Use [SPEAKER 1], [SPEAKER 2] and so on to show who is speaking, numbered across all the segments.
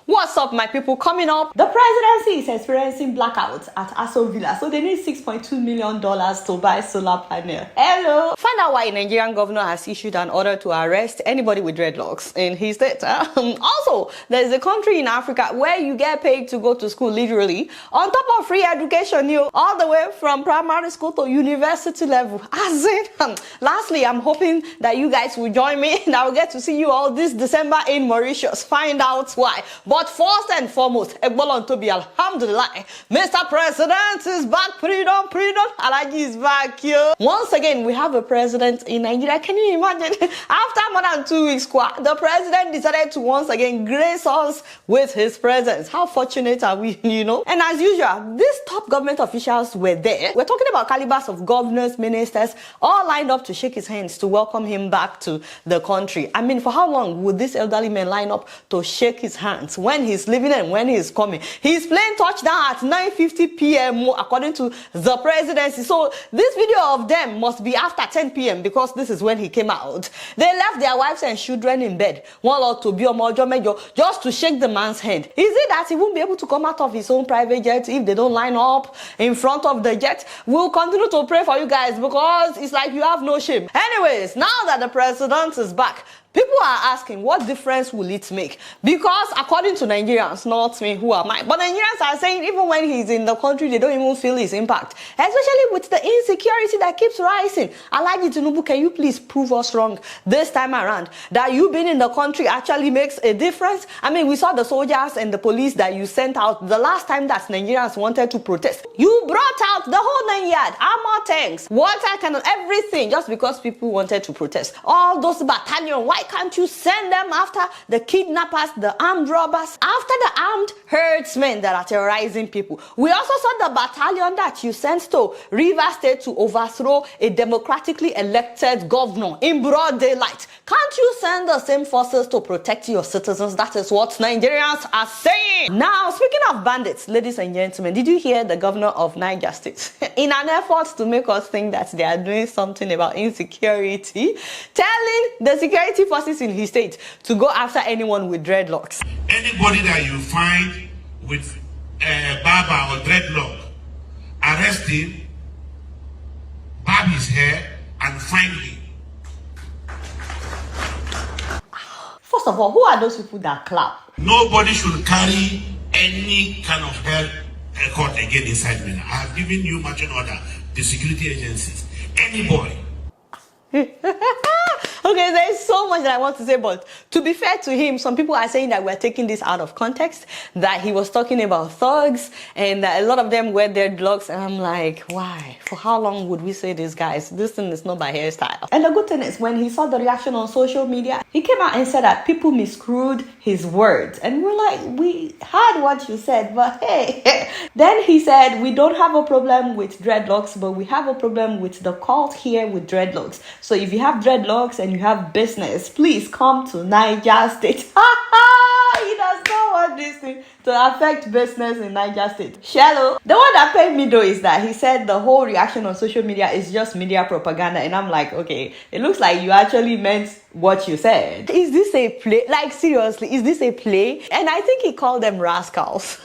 [SPEAKER 1] What's up, my people? Coming up, the presidency is experiencing blackouts at Aso Villa, so they need $6.2 million to buy solar panel. Hello! Find out why a Nigerian governor has issued an order to arrest anybody with dreadlocks in his state. Also, there's a country in Africa where you get paid to go to school, literally, on top of free education, all the way from primary school to university level. As in, lastly, I'm hoping that you guys will join me and I will get to see you all this December in Mauritius. Find out why. But first and foremost, Egbolon Tobi, alhamdulillah, Mr. President is back. Freedom, Alhaji is back here. Once again, we have a president in Nigeria. Can you imagine? After more than 2 weeks, the president decided to once again grace us with his presence. How fortunate are we, And as usual, these top government officials were there. We're talking about calibers of governors, ministers, all lined up to shake his hands to welcome him back to the country. I mean, for how long would this elderly man line up to shake his hands when he's leaving and when he's coming? He's playing touchdown at 9:50 p.m. according to the presidency. So this video of them must be after 10 p.m. because this is when he came out. They left their wives and children in bed. One lot to be just to shake the man's hand. Is it that he won't be able to come out of his own private jet if they don't line up in front of the jet? We'll continue to pray for you guys because it's like you have no shame. Anyways, now that the president is back, people are asking, what difference will it make? Because according to Nigerians, not me, who am I? But Nigerians are saying even when he's in the country, they don't even feel his impact. Especially with the insecurity that keeps rising. Alhaji Tinubu, can you please prove us wrong this time around? That you being in the country actually makes a difference? I mean, we saw the soldiers and the police that you sent out the last time that Nigerians wanted to protest. You brought out the whole 9 yard, armor tanks, water cannon, everything, just because people wanted to protest. All those battalions, why can't you send them after the kidnappers, the armed robbers, after the armed herdsmen that are terrorizing people? We also saw the battalion that you sent to River State to overthrow a democratically elected governor in broad daylight. Can't you send the same forces to protect your citizens? That is what Nigerians are saying. Now, speaking of bandits, ladies and gentlemen, did you hear the governor of Niger State? In an effort to make us think that they are doing something about insecurity, telling the security forces in his state to go after anyone with dreadlocks.
[SPEAKER 2] Anybody that you find with a barber or dreadlock, arrest him, barb his hair, and find him.
[SPEAKER 1] First of all, who are those people that clap?
[SPEAKER 2] Nobody should carry any kind of hair record again inside me. I have given you marching order, the security agencies. Anybody.
[SPEAKER 1] Okay, there's so much that I want to say, but to be fair to him, some people are saying that we're taking this out of context, that he was talking about thugs, and that a lot of them wear dreadlocks, and I'm like, why? For how long would we say this, guys? This thing is not by hairstyle. And the good thing is, when he saw the reaction on social media, he came out and said that people miscrewed his words, and we're like, we heard what you said, but hey. Then he said, we don't have a problem with dreadlocks, but we have a problem with the cult here with dreadlocks. So if you have dreadlocks and you have business, please come to Niger State. He does not want this thing to affect business in Niger State. Shallow. The one that paid me though is that he said the whole reaction on social media is just media propaganda, and I'm like, okay, it looks like you actually meant what you said. Is this a play? Like, seriously, is this a play? And I think he called them rascals.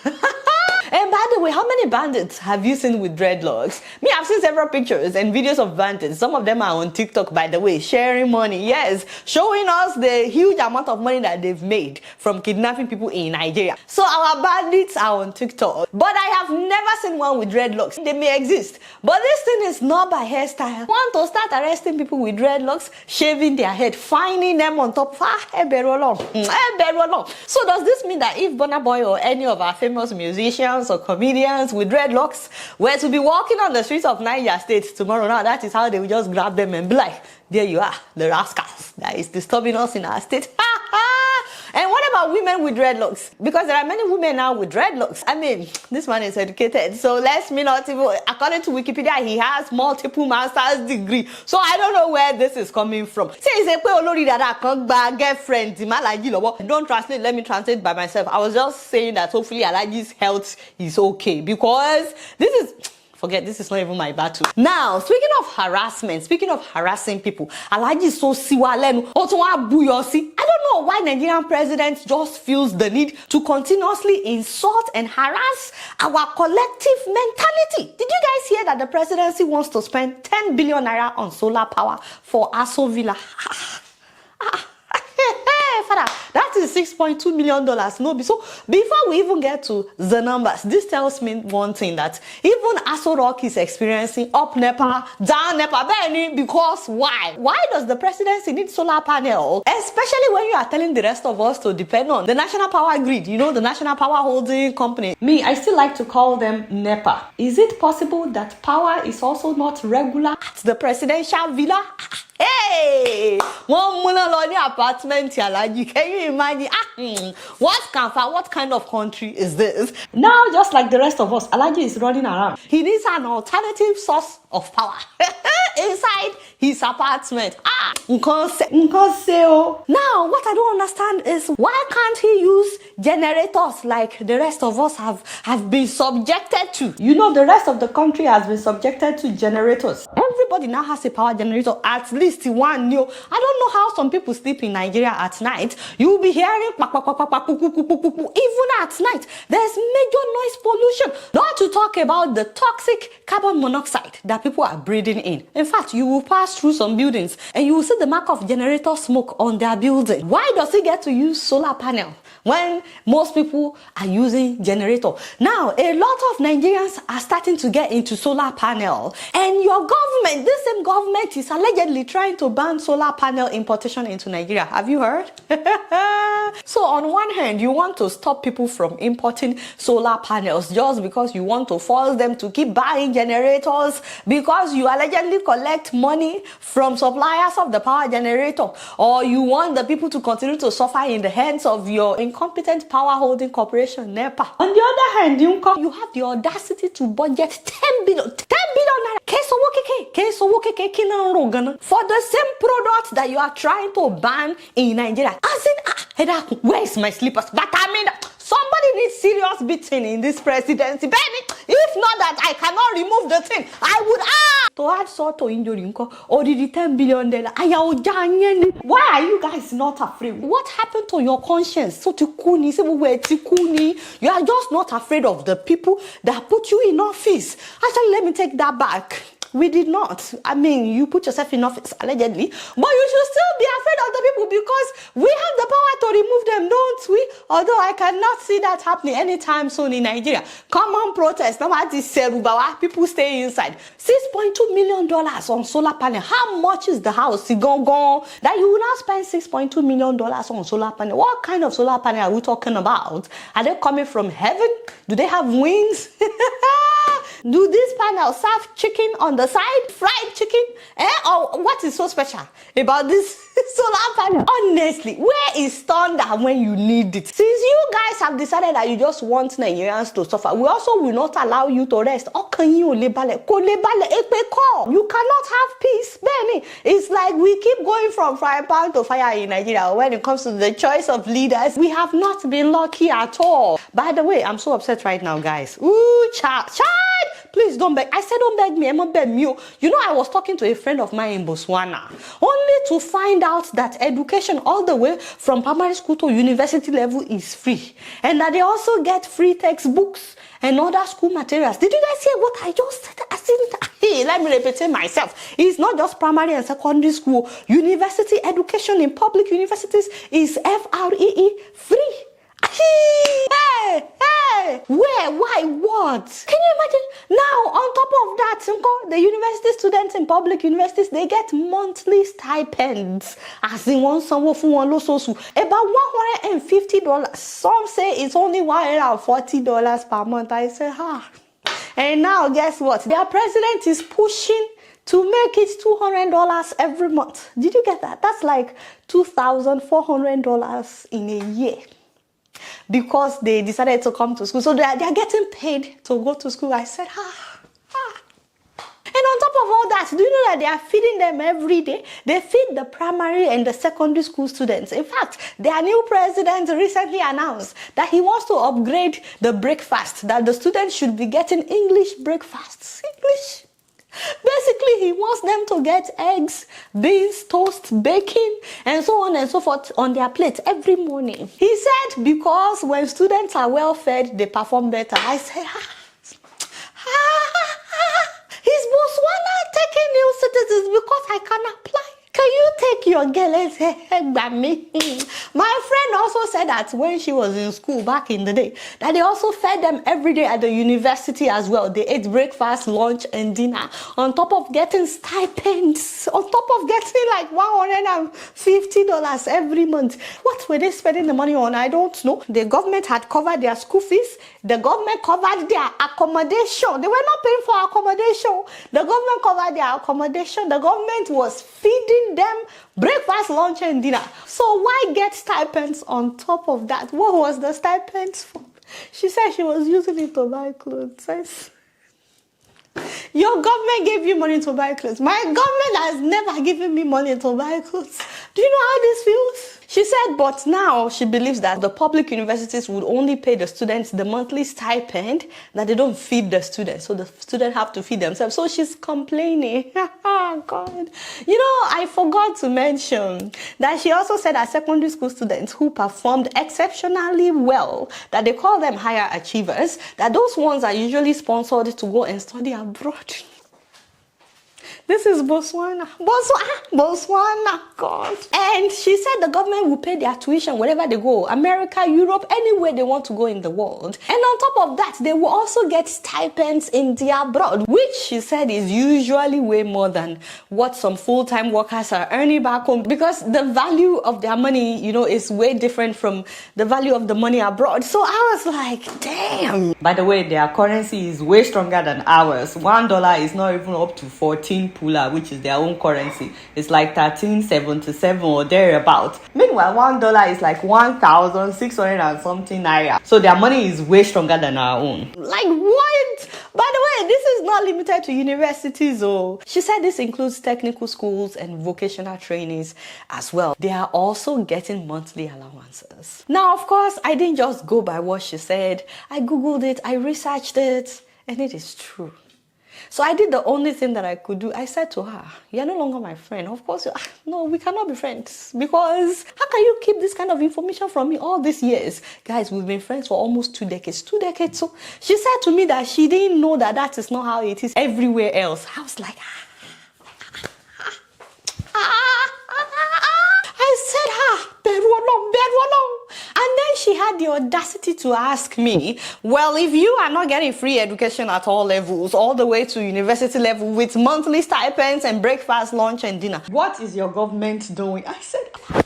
[SPEAKER 1] And by the way, how many bandits have you seen with dreadlocks? Me, I've seen several pictures and videos of bandits. Some of them are on TikTok, by the way, sharing money. Yes, showing us the huge amount of money that they've made from kidnapping people in Nigeria. So our bandits are on TikTok. But I have never seen one with dreadlocks. They may exist, but this thing is not by hairstyle. Want to start arresting people with dreadlocks, shaving their head, finding them on top. So does this mean that if Burna Boy or any of our famous musicians or comedians with dreadlocks were to be walking on the streets of Niger State tomorrow, now that is how they will just grab them and be like, there you are, the rascals that is disturbing us in our state. And what about women with dreadlocks? Because there are many women now with dreadlocks. I mean, this man is educated, so let's me not even, according to Wikipedia, he has multiple master's degree. So I don't know where this is coming from. Say it's a olori that can't buy girlfriend. Don't translate, let me translate by myself. I was just saying that hopefully Alhaji's health is okay, because this is Forget, this is not even my battle. Now, speaking of harassment, speaking of harassing people, Alhaji so siwalenu, I don't know why Nigerian president just feels the need to continuously insult and harass our collective mentality. Did you guys hear that the presidency wants to spend 10 billion naira on solar power for Aso Villa? Father, that is $6.2 million. No, so before we even get to the numbers, this tells me one thing, that even Aso Rock is experiencing up NEPA, down NEPA, because why? Why does the presidency need solar panel? Especially when you are telling the rest of us to depend on the national power grid, you know, the national power holding company. Me, I still like to call them NEPA. Is it possible that power is also not regular at the presidential villa? Hey, one million apartment, Alhaji. Can you imagine? What kind of country is this? Now, just like the rest of us, Alhaji is running around. He needs an alternative source of power inside his apartment. Now, what I don't understand is, why can't he use generators like the rest of us have been subjected to? You know, the rest of the country has been subjected to generators. Everybody now has a power generator, at least one new. I don't know how some people sleep in Nigeria at night. You will be hearing even at night. There's major noise pollution. Not to talk about the toxic carbon monoxide that people are breathing in. In fact, you will pass through some buildings and you will see the mark of generator smoke on their building. Why does he get to use solar panel when most people are using generator? Now, a lot of Nigerians are starting to get into solar panel, and your government, this same government, is allegedly trying to ban solar panel importation into Nigeria. Have you heard? So on one hand, you want to stop people from importing solar panels just because you want to force them to keep buying generators, because you allegedly collect money from suppliers of the power generator, or you want the people to continue to suffer in the hands of your incompetent power holding corporation, NEPA. On the other hand, you have the audacity to budget 10 billion for the same product that you are trying to ban in Nigeria. As in, where is my slippers? But I mean, somebody needs serious beating in this presidency. Benny, if not that I cannot remove the thing, I would to add salt to injury or the $10 billion. Why are you guys not afraid? What happened to your conscience? So you are just not afraid of the people that put you in office. Actually, let me take that back. We did not. I mean, you put yourself in office, allegedly, but you should still be afraid of the people, because we have the power to remove them, don't we? Although I cannot see that happening anytime soon in Nigeria. Come on, protest. People stay inside. $6.2 million on solar panel. How much is the house? That you will now spend $6.2 million on solar panel. What kind of solar panel are we talking about? Are they coming from heaven? Do they have wings? Do these panels serve chicken on the side? Fried chicken? Or what is so special about this solar panel? Honestly, where is thunder when you need it? Since you guys have decided that you just want Nigerians to suffer, we also will not allow you to rest. You cannot have peace, Benny. It's like we keep going from frying pan to fire in Nigeria. When it comes to the choice of leaders, we have not been lucky at all. By the way, I'm so upset right now, guys. Ooh, child. Please don't beg. I said don't beg me. I'm not begging you. You know, I was talking to a friend of mine in Botswana, only to find out that education all the way from primary school to university level is free, and that they also get free textbooks and other school materials. Did you guys hear what I just said? Hey, let me repeat it myself. It's not just primary and secondary school. University education in public universities is free, free. Hey, where, why, what? Can you imagine? Now, on top of that, the university students in public universities, they get monthly stipends. As in about $150. Some say it's only $140 per month. I say, And now, guess what? Their president is pushing to make it $200 every month. Did you get that? That's like $2,400 in a year, because they decided to come to school. So they're getting paid to go to school. I said, And on top of all that, do you know that they are feeding them every day? They feed the primary and the secondary school students. In fact, their new president recently announced that he wants to upgrade the breakfast, that the students should be getting English breakfasts. English. Basically, he wants them to get eggs, beans, toast, bacon, and so on and so forth on their plate every morning. He said because when students are well fed, they perform better. I said, is Botswana taking new citizens because I can apply? Can you take your girl and say, hey, me? My friend also said that when she was in school back in the day, that they also fed them every day at the university as well. They ate breakfast, lunch, and dinner. On top of getting stipends, on top of getting like $150 every month. What were they spending the money on? I don't know. The government had covered their school fees. The government covered their accommodation. They were not paying for accommodation. The government covered their accommodation. The government was feeding them breakfast, lunch, and dinner. So why get stipends on top of that? What was the stipends for? She said she was using it to buy clothes. Your government gave you money to buy clothes. My government has never given me money to buy clothes. Do you know how this feels? She said, but now she believes that the public universities would only pay the students the monthly stipend, that they don't feed the students. So the students have to feed themselves. So she's complaining. God. You know, I forgot to mention that she also said that secondary school students who performed exceptionally well, that they call them higher achievers, that those ones are usually sponsored to go and study abroad. This is Botswana. Botswana, God. And she said the government will pay their tuition wherever they go. America, Europe, anywhere they want to go in the world. And on top of that, they will also get stipends in the abroad, which she said is usually way more than what some full-time workers are earning back home, because the value of their money, you know, is way different from the value of the money abroad. So I was like, damn. By the way, their currency is way stronger than ours. $1 is not even up to 14 pula, which is their own currency. It's like 1377 or thereabout. Meanwhile, $1 is like 1,600 and something naira. So their money is way stronger than our own. Like what? By the way, this is not limited to universities. Oh, she said this includes technical schools and vocational trainees as well. They are also getting monthly allowances. Now, of course, I didn't just go by what she said. I googled it, I researched it, and it is true. So I did the only thing that I could do. I said to her, you're no longer my friend. Of course, no, we cannot be friends. Because how can you keep this kind of information from me all these years? Guys, we've been friends for almost 2 decades. 2 decades. So she said to me that she didn't know that that is not how it is everywhere else. I was like, I said, and then she had the audacity to ask me, well, if you are not getting free education at all levels, all the way to university level with monthly stipends and breakfast, lunch, and dinner, what is your government doing? I said, can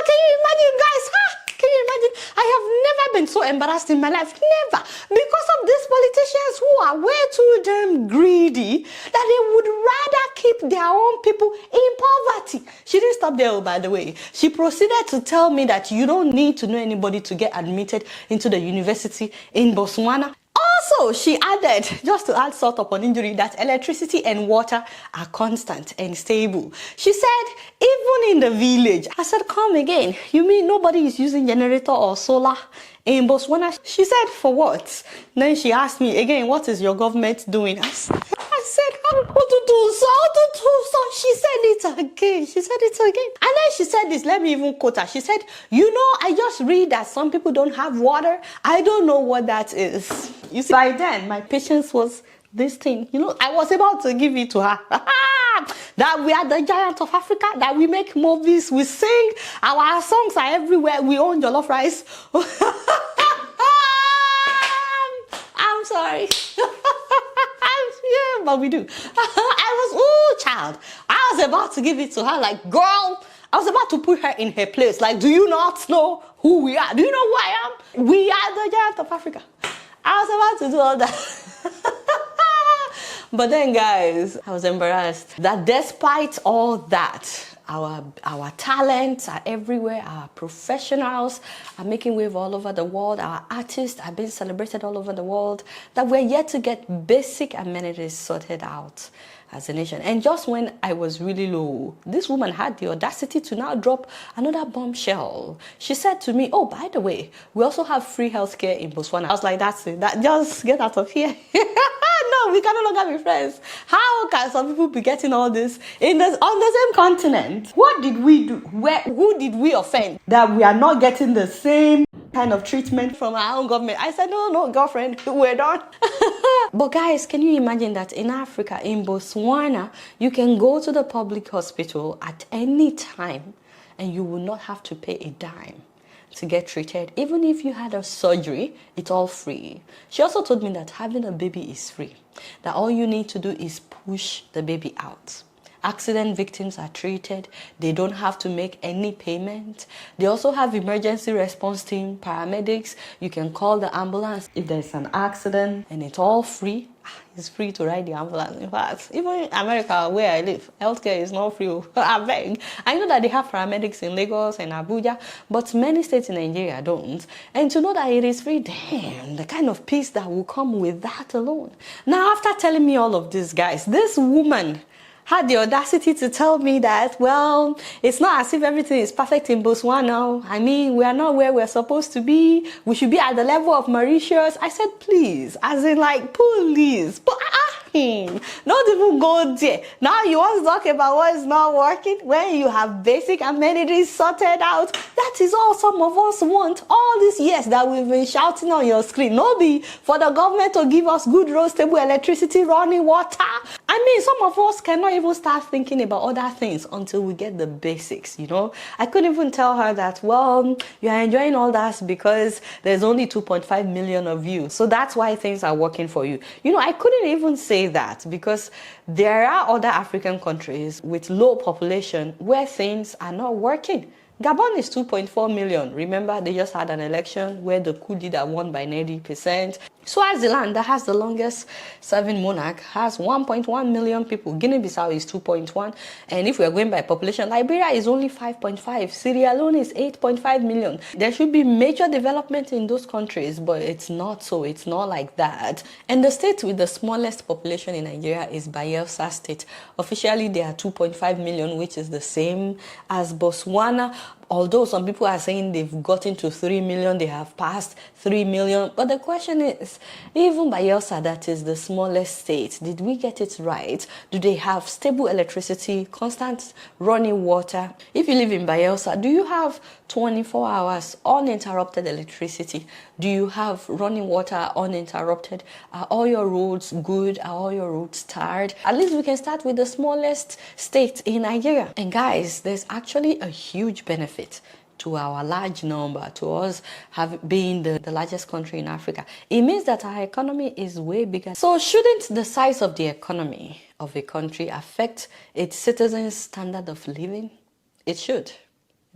[SPEAKER 1] you imagine, guys? Can you imagine? I have never been so embarrassed in my life. Never. Because of these politicians who are way too damn greedy that they would rather keep their own people in poverty. She didn't stop there, by the way. She proceeded to tell me that you don't need to know anybody to get admitted into the university in Botswana. Also, she added, just to add salt upon injury, that electricity and water are constant and stable. She said, even in the village. I said, come again. You mean nobody is using generator or solar in Botswana? She said, for what? Then she asked me again, what is your government doing? I said, how to do so? She said it again. She said it again. And then she said this, let me even quote her. She said, you know, I just read that some people don't have water. I don't know what that is. You see, by then, my patience was this thing. You know, I was about to give it to her. That we are the giant of Africa, that we make movies, we sing, our songs are everywhere, we own jollof rice. I'm sorry. Yeah, but we do. Child. I was about to give it to her, like, girl, I was about to put her in her place. Like, do you not know who we are? Do you know who I am? We are the giant of Africa. I was about to do all that. But then, guys, I was embarrassed that despite all that, our talents are everywhere. Our professionals are making wave all over the world. Our artists are being celebrated all over the world. That we're yet to get basic amenities sorted out as a nation. And just when I was really low, this woman had the audacity to now drop another bombshell. She said to me, oh, by the way, we also have free healthcare in Botswana. I was like, that's it. Just get out of here. No, we can no longer be friends. How can some people be getting all this on the same continent? What did we do? Who did we offend that we are not getting the same kind of treatment from our own government? I said, no, girlfriend, we're done. But guys, can you imagine that in Africa, in Botswana, you can go to the public hospital at any time and you will not have to pay a dime to get treated. Even if you had a surgery, it's all free. She also told me that having a baby is free, that all you need to do is push the baby out. Accident victims are treated. They don't have to make any payment. They also have emergency response team, paramedics. You can call the ambulance if there's an accident, and it's all free. It's free to ride the ambulance. In fact, even in America, where I live, healthcare is not free. I beg. I know that they have paramedics in Lagos and Abuja, but many states in Nigeria don't. And to know that it is free, damn, the kind of peace that will come with that alone. Now, after telling me all of this, guys, this woman had the audacity to tell me that, well, it's not as if everything is perfect in Botswana. I mean, we are not where we're supposed to be. We should be at the level of Mauritius. I said, please, as in like, please. But not even go there. Now you want to talk about what is not working when you have basic amenities sorted out. That is all some of us want. All these years that we've been shouting on your screen. No be for the government to give us good road, stable electricity, running water. I mean, some of us cannot even start thinking about other things until we get the basics, you know. I couldn't even tell her that, well, you are enjoying all that because there's only 2.5 million of you. So that's why things are working for you. You know, I couldn't even say that because there are other African countries with low population where things are not working. Gabon is 2.4 million. Remember, they just had an election where the coup leader won by 90%. Swaziland, that has the longest serving monarch, has 1.1 million people. Guinea-Bissau is 2.1. And if we are going by population, Liberia is only 5.5. Sierra Leone is 8.5 million. There should be major development in those countries, but it's not so. It's not like that. And the state with the smallest population in Nigeria is Bayelsa State. Officially, there are 2.5 million, which is the same as Botswana. Although some people are saying they've gotten to 3 million, they have passed 3 million. But the question is, even Bayelsa, that is the smallest state, did we get it right? Do they have stable electricity, constant running water? If you live in Bayelsa, do you have 24 hours uninterrupted electricity? Do you have running water uninterrupted? Are all your roads good? Are all your roads tarred? At least we can start with the smallest state in Nigeria. And guys, there's actually a huge benefit to our large number, to us being the largest country in Africa. It means that our economy is way bigger. So shouldn't the size of the economy of a country affect its citizens' standard of living? It should.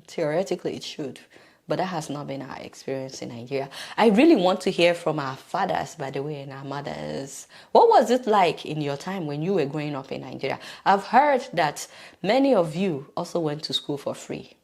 [SPEAKER 1] Theoretically, it should. But that has not been our experience in Nigeria. I really want to hear from our fathers, by the way, and our mothers. What was it like in your time when you were growing up in Nigeria? I've heard that many of you also went to school for free,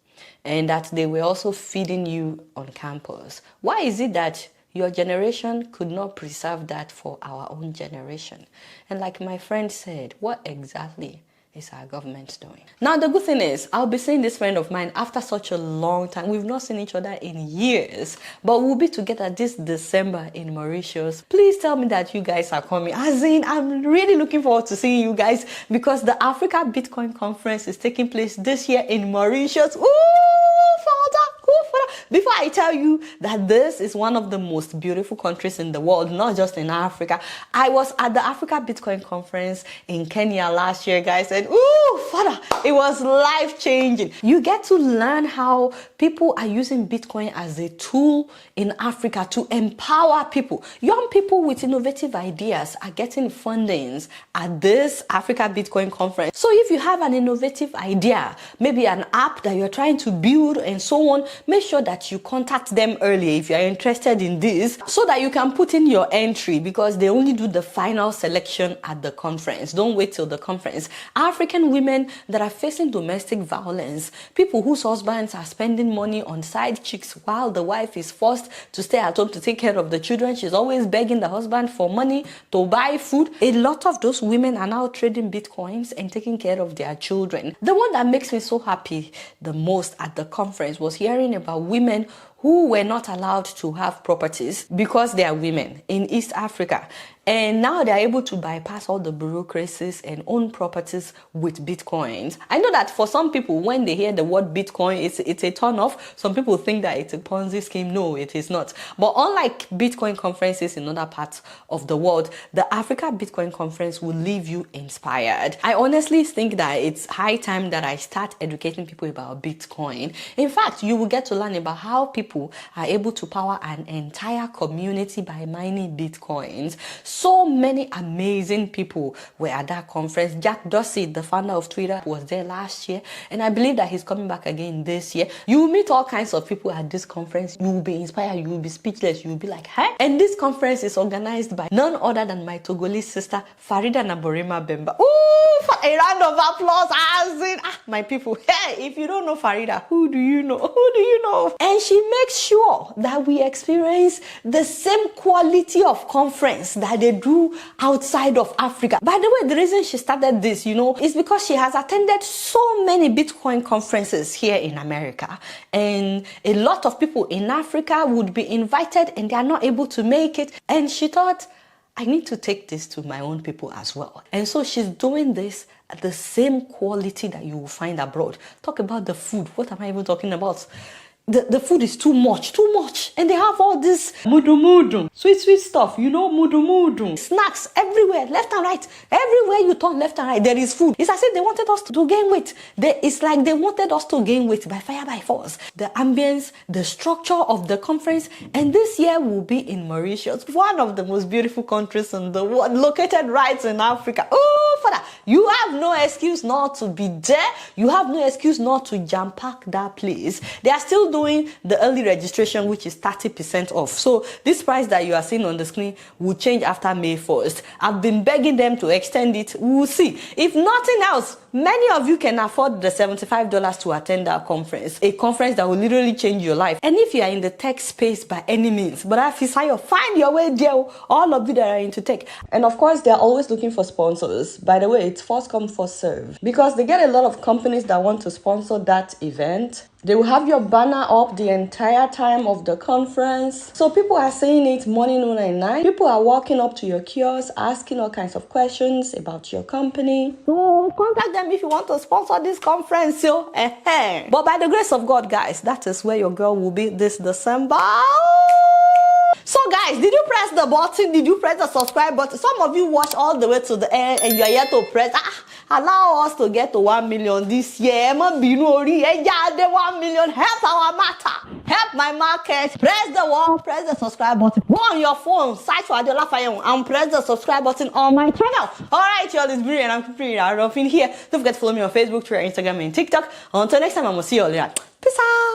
[SPEAKER 1] and that they were also feeding you on campus. Why is it that your generation could not preserve that for our own generation? And like my friend said, what exactly is our government doing? Now, the good thing is, I'll be seeing this friend of mine after such a long time. We've not seen each other in years, but we'll be together this December in Mauritius. Please tell me that you guys are coming. As in, I'm really looking forward to seeing you guys because the Africa Bitcoin Conference is taking place this year in Mauritius. Ooh, Father! Before I tell you that this is one of the most beautiful countries in the world, not just in Africa, I was at the Africa Bitcoin Conference in Kenya last year, guys, and ooh, Father, it was life-changing. You get to learn how people are using Bitcoin as a tool in Africa to empower people. Young people with innovative ideas are getting fundings at this Africa Bitcoin Conference. So if you have an innovative idea, maybe an app that you're trying to build and so on, make sure that you contact them early if you're interested in this so that you can put in your entry because they only do the final selection at the conference. Don't wait till the conference. African women that are facing domestic violence. People whose husbands are spending money on side chicks while the wife is forced to stay at home to take care of the children. She's always begging the husband for money to buy food. A lot of those women are now trading bitcoins and taking care of their children. The one that makes me so happy the most at the conference was hearing about women who were not allowed to have properties because they are women in East Africa. And now they're able to bypass all the bureaucracies and own properties with bitcoins. I know that for some people, when they hear the word bitcoin, it's a turn off. Some people think that it's a Ponzi scheme. No, it is not. But unlike Bitcoin conferences in other parts of the world, the Africa Bitcoin conference will leave you inspired. I honestly think that it's high time that I start educating people about Bitcoin. In fact, you will get to learn about how people are able to power an entire community by mining bitcoins. So many amazing people were at that conference. Jack Dorsey, the founder of Twitter, was there last year, and I believe that he's coming back again this year. You will meet all kinds of people at this conference. You will be inspired, you will be speechless, you will be like, huh? And this conference is organized by none other than my Togolese sister, Farida Naborema Bemba. Ooh, for a round of applause. My people, hey, if you don't know Farida, who do you know? Who do you know? And she makes sure that we experience the same quality of conference that they do outside of Africa. By the way, the reason she started this, is because she has attended so many Bitcoin conferences here in America. And a lot of people in Africa would be invited and they are not able to make it. And she thought, I need to take this to my own people as well. And so she's doing this at the same quality that you will find abroad. Talk about the food. What am I even talking about? The food is too much. And they have all this mudu, sweet stuff, mudu. Snacks everywhere, left and right. Everywhere you turn left and right, there is food. It's as if they wanted us to gain weight. It's like they wanted us to gain weight by fire, by force. The ambience, the structure of the conference, and this year will be in Mauritius, one of the most beautiful countries in the world, located right in Africa. Oh, for that. You have no excuse not to be there. You have no excuse not to jam-pack that place. They are still doing the early registration, which is 30% off. So this price that you are seeing on the screen will change after May 1st. I've been begging them to extend it. We'll see. If nothing else, many of you can afford the $75 to attend our conference, a conference that will literally change your life. And if you are in the tech space by any means, but Fisayo, find your way there, all of you that are into tech. And of course, they're always looking for sponsors. By the way, it's first come, first serve, because they get a lot of companies that want to sponsor that event. They will have your banner up the entire time of the conference. So people are saying it morning, noon, and night. People are walking up to your kiosk, asking all kinds of questions about your company. So contact them if you want to sponsor this conference. But by the grace of God, guys, that is where your girl will be this December. So guys, did you press the button? Did you press the subscribe button? Some of you watch all the way to the end and you are yet to press. Allow us to get to 1 million this year. 1 million. Help our matter. Help my market. Press the one. Press the subscribe button. Go on your phone. Search for Adeola Fayehun and press the subscribe button on my channel. Alright, y'all, it's Bri and I'm pretty out of in here. Don't forget to follow me on Facebook, Twitter, Instagram, and TikTok. Until next time, I'm gonna see you all later. Peace out.